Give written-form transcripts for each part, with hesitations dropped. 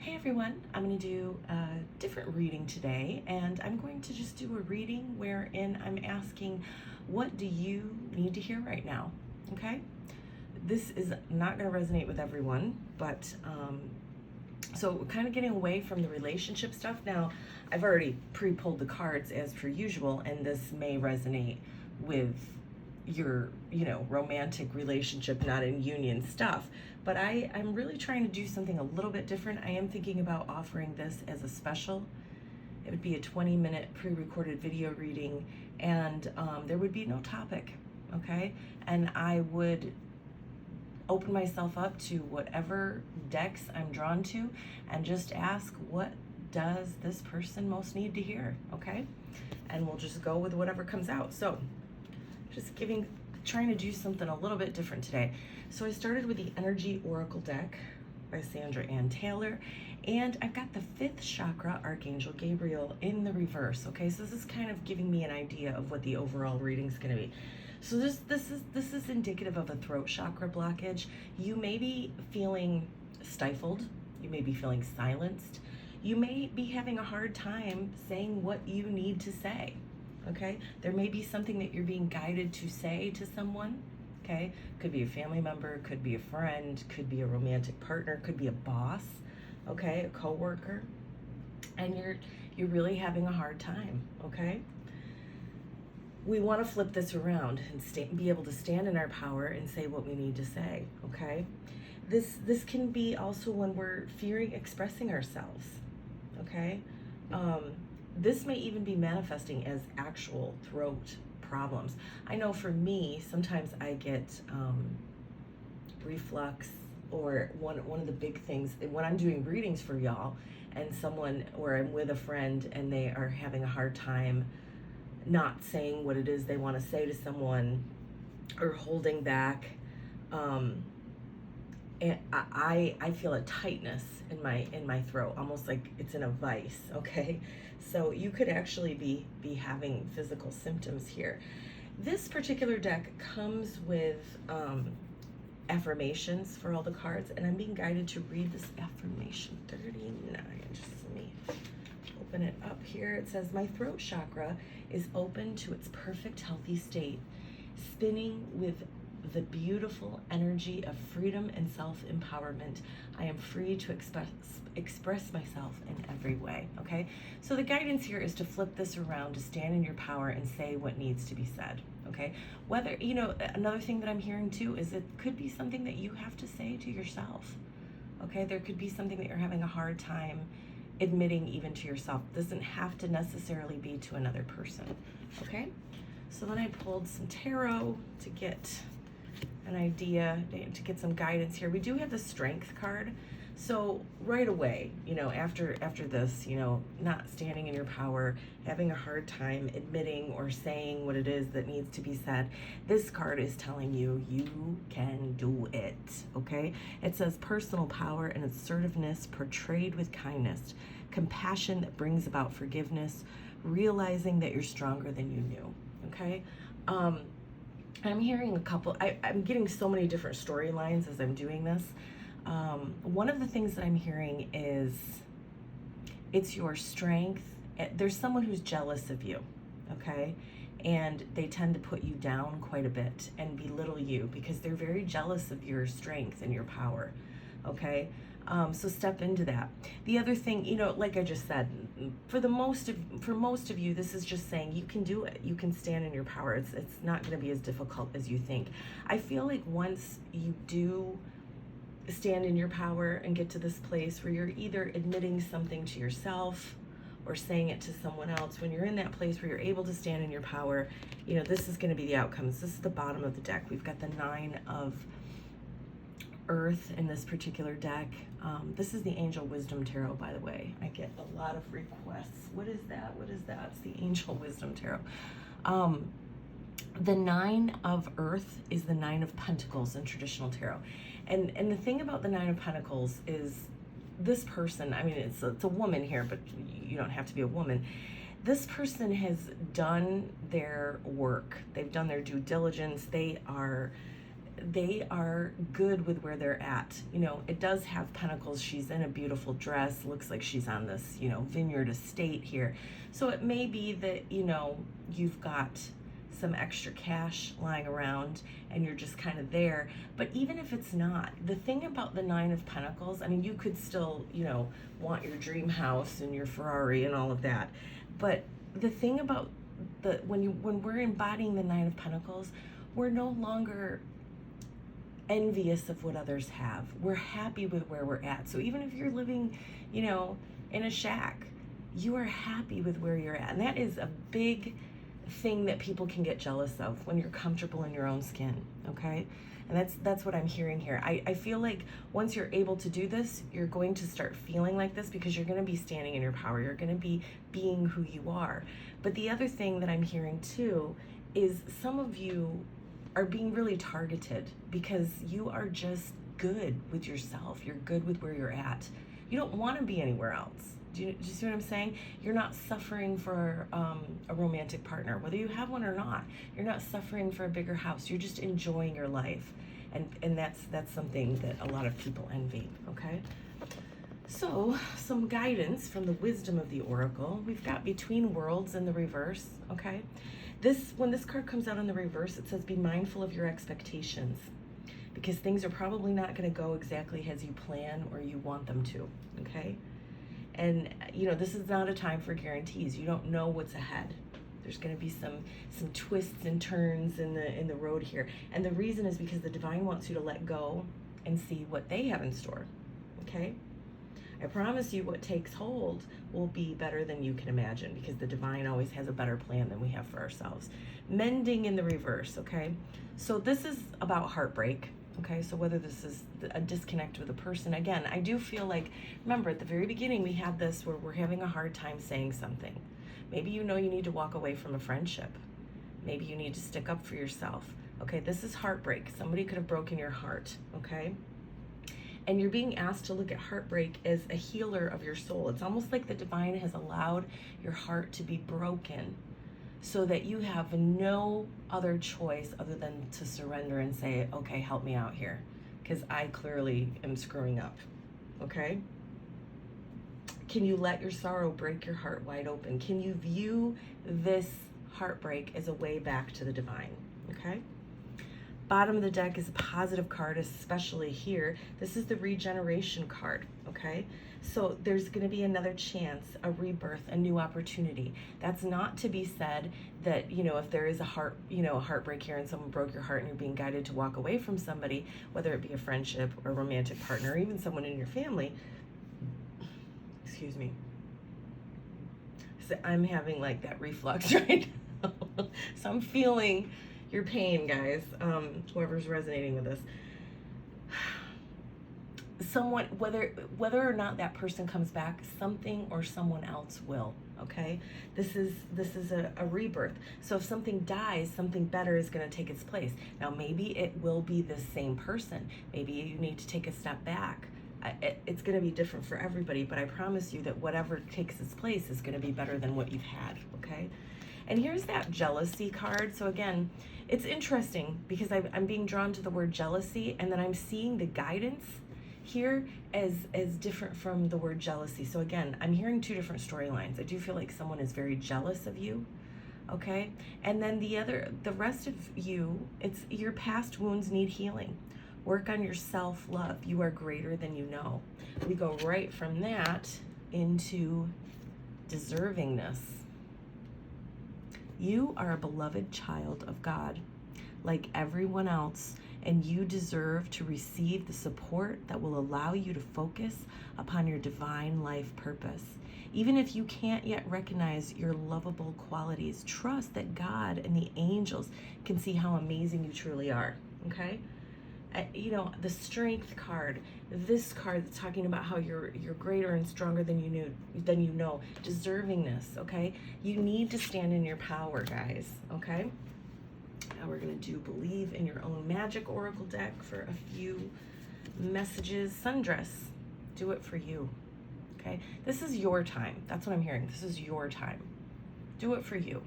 Hey everyone, I'm going to do a different reading today, and I'm going to just do a reading wherein I'm asking, what do you need to hear right now? Okay? This is not going to resonate with everyone, but so we're kind of getting away from the relationship stuff. Now, I've already pre-pulled the cards as per usual, and this may resonate with your romantic relationship, not in union stuff, but I'm really trying to do something a little bit different. I am thinking about offering this as a special. It would be a 20-minute pre-recorded video reading, and there would be no topic, okay? And I would open myself up to whatever decks I'm drawn to and just ask, what does this person most need to hear, okay? And we'll just go with whatever comes out. So just trying to do something a little bit different today. So I started with the Energy Oracle deck by Sandra Ann Taylor, and I've got the 5th chakra, Archangel Gabriel, in the reverse. Okay, so this is kind of giving me an idea of what the overall reading is going to be. So this is indicative of a throat chakra blockage. You may be feeling stifled. You may be feeling silenced. You may be having a hard time saying what you need to say. Okay, there may be something that you're being guided to say to someone. Okay, could be a family member, could be a friend, could be a romantic partner, could be a boss, okay, a coworker, and you're really having a hard time. Okay, we want to flip this around and be able to stand in our power and say what we need to say. Okay, this can be also when we're fearing expressing ourselves. Okay, this may even be manifesting as actual throat problems. I know for me, sometimes I get reflux, or one of the big things when I'm doing readings for y'all, and someone, or I'm with a friend and they are having a hard time not saying what it is they want to say to someone, or holding back, and I feel a tightness in my throat, almost like it's in a vice. Okay, so you could actually be having physical symptoms here. This particular deck comes with affirmations for all the cards, and I'm being guided to read this affirmation 39. Just let me open it up here. It says, my throat chakra is open to its perfect healthy state, spinning with the beautiful energy of freedom and self-empowerment. I am free to express myself in every way. Okay, so the guidance here is to flip this around, to stand in your power and say what needs to be said. Okay, whether, another thing that I'm hearing too is it could be something that you have to say to yourself. Okay, there could be something that you're having a hard time admitting even to yourself. It doesn't have to necessarily be to another person. Okay, so then I pulled some tarot to get an idea, to get some guidance here. We do have the Strength card. So right away, after this, not standing in your power, having a hard time admitting or saying what it is that needs to be said, this card is telling you, you can do it. Okay, it says personal power and assertiveness portrayed with kindness, compassion that brings about forgiveness, realizing that you're stronger than you knew. Okay, I'm hearing I'm getting so many different storylines as I'm doing this. One of the things that I'm hearing is it's your strength. There's someone who's jealous of you, okay? And they tend to put you down quite a bit and belittle you because they're very jealous of your strength and your power, okay? So step into that. The other thing, like I just said, for most of you, this is just saying you can do it. You can stand in your power. It's not going to be as difficult as you think. I feel like once you do stand in your power and get to this place where you're either admitting something to yourself or saying it to someone else, when you're in that place where you're able to stand in your power, this is going to be the outcomes. This is the bottom of the deck. We've got the 9 of Earth in this particular deck. This is the Angel Wisdom Tarot, by the way. I get a lot of requests. What is that? What is that? It's the Angel Wisdom Tarot. The 9 of Earth is the 9 of Pentacles in traditional tarot. And the thing about the 9 of Pentacles is this person, I mean, it's a woman here, but you don't have to be a woman. This person has done their work. They've done their due diligence. they are good with where they're at. You know, it does have pentacles. She's in a beautiful dress. Looks like she's on this, you know, vineyard estate here. So it may be that, you know, you've got some extra cash lying around and you're just kind of there. But even if it's not, the thing about the Nine of Pentacles, I mean, you could still, you know, want your dream house and your Ferrari and all of that. But the thing about when we're embodying the Nine of Pentacles, we're no longer envious of what others have. We're happy with where we're at. So even if you're living, you know, in a shack, you are happy with where you're at. And that is a big thing that people can get jealous of, when you're comfortable in your own skin, okay? And that's what I'm hearing here. I feel like once you're able to do this, you're going to start feeling like this because you're going to be standing in your power. You're going to be being who you are. But the other thing that I'm hearing too is some of you are being really targeted because you are just good with yourself. You're good with where you're at. You don't want to be anywhere else. Do you see what I'm saying? You're not suffering for a romantic partner, whether you have one or not. You're not suffering for a bigger house. You're just enjoying your life. And that's something that a lot of people envy, okay? So, some guidance from the wisdom of the Oracle. We've got Between Worlds in the reverse, okay? When this card comes out in the reverse, it says be mindful of your expectations because things are probably not going to go exactly as you plan or you want them to, okay? And, you know, this is not a time for guarantees. You don't know what's ahead. There's going to be some twists and turns in the road here. And the reason is because the divine wants you to let go and see what they have in store, okay? I promise you what takes hold will be better than you can imagine because the divine always has a better plan than we have for ourselves. Mending in the reverse, okay? So this is about heartbreak. Okay, so whether this is a disconnect with a person, again, I do feel like, remember at the very beginning we had this where we're having a hard time saying something. Maybe you know you need to walk away from a friendship. Maybe you need to stick up for yourself. Okay, this is heartbreak. Somebody could have broken your heart, okay? And you're being asked to look at heartbreak as a healer of your soul. It's almost like the divine has allowed your heart to be broken so that you have no other choice other than to surrender and say, okay, help me out here, because I clearly am screwing up, okay? Can you let your sorrow break your heart wide open? Can you view this heartbreak as a way back to the divine, okay? Bottom of the deck is a positive card, especially here. This is the regeneration card, okay? So there's going to be another chance, a rebirth, a new opportunity. That's not to be said that, you know, if there is a heartbreak here and someone broke your heart and you're being guided to walk away from somebody, whether it be a friendship or a romantic partner, or even someone in your family, excuse me. So I'm having like that reflux right now. So I'm feeling your pain, guys, whoever's resonating with this. Someone, whether or not that person comes back, something or someone else will, okay? This is a rebirth. So if something dies, something better is going to take its place. Now, maybe it will be the same person. Maybe you need to take a step back. It's going to be different for everybody, but I promise you that whatever takes its place is going to be better than what you've had, okay? And here's that jealousy card. So again, it's interesting because I'm being drawn to the word jealousy, and then I'm seeing the guidance here as different from the word jealousy. So again, I'm hearing two different storylines. I do feel like someone is very jealous of you, okay? And then the rest of you, it's your past wounds need healing. Work on your self-love. You are greater than you know. We go right from that into deservingness. You are a beloved child of God, like everyone else, and you deserve to receive the support that will allow you to focus upon your divine life purpose. Even if you can't yet recognize your lovable qualities, trust that God and the angels can see how amazing you truly are, okay? You know, the strength card, this card that's talking about how you're greater and stronger than you know, deservingness, okay? You need to stand in your power, guys, okay? Now we're going to do Believe in Your Own Magic Oracle deck for a few messages. Sundress, do it for you, okay? This is your time. That's what I'm hearing. This is your time. Do it for you.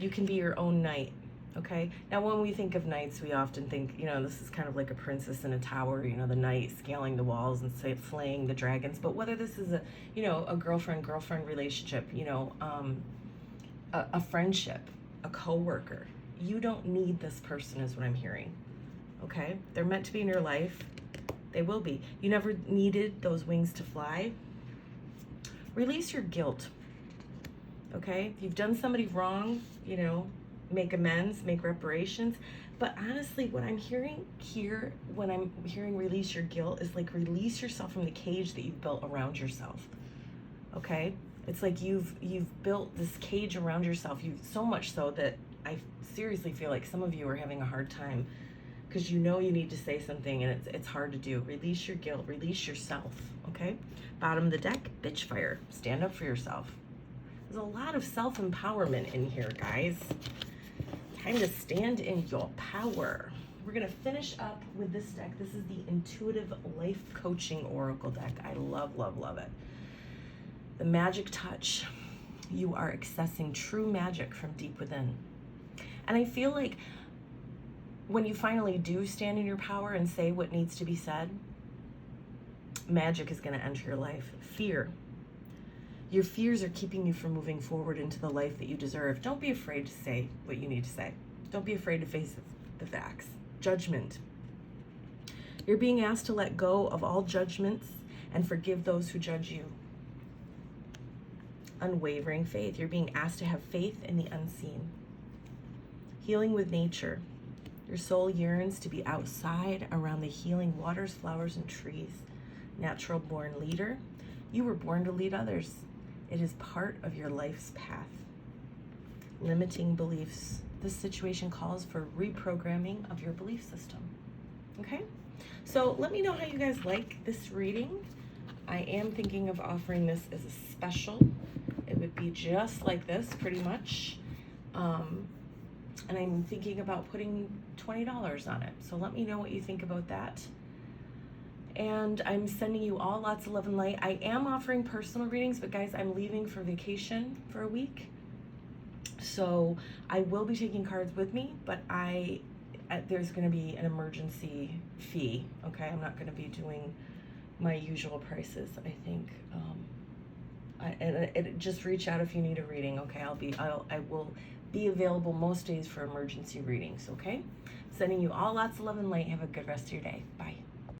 You can be your own knight. Okay, now when we think of knights, we often think, this is kind of like a princess in a tower, the knight scaling the walls and slaying the dragons. But whether this is a girlfriend relationship, a friendship, a co-worker, you don't need this person is what I'm hearing. Okay, they're meant to be in your life. They will be. You never needed those wings to fly. Release your guilt. Okay, if you've done somebody wrong, make amends, make reparations. But honestly, what I'm hearing here when I'm hearing release your guilt is like release yourself from the cage that you've built around yourself. Okay, it's like you've built this cage around yourself. You so much so that I seriously feel like some of you are having a hard time because you need to say something and it's hard to do. Release your guilt, release yourself. Okay, bottom of the deck, bitch fire. Stand up for yourself. There's a lot of self-empowerment in here, guys. Time to stand in your power. We're going to finish up with this deck. This is the Intuitive Life Coaching Oracle deck. I love, love, love it. The magic touch. You are accessing true magic from deep within. And I feel like when you finally do stand in your power and say what needs to be said, magic is going to enter your life. Fear. Your fears are keeping you from moving forward into the life that you deserve. Don't be afraid to say what you need to say. Don't be afraid to face the facts. Judgment. You're being asked to let go of all judgments and forgive those who judge you. Unwavering faith. You're being asked to have faith in the unseen. Healing with nature. Your soul yearns to be outside around the healing waters, flowers, and trees. Natural born leader. You were born to lead others. It is part of your life's path. Limiting beliefs. This situation calls for reprogramming of your belief system. Okay? So let me know how you guys like this reading. I am thinking of offering this as a special. It would be just like this, pretty much. And I'm thinking about putting $20 on it. So let me know what you think about that. And I'm sending you all lots of love and light. I am offering personal readings, but guys, I'm leaving for vacation for a week. So I will be taking cards with me, but there's going to be an emergency fee. Okay, I'm not going to be doing my usual prices. I think. Just reach out if you need a reading. Okay, I will be available most days for emergency readings. Okay, sending you all lots of love and light. Have a good rest of your day. Bye.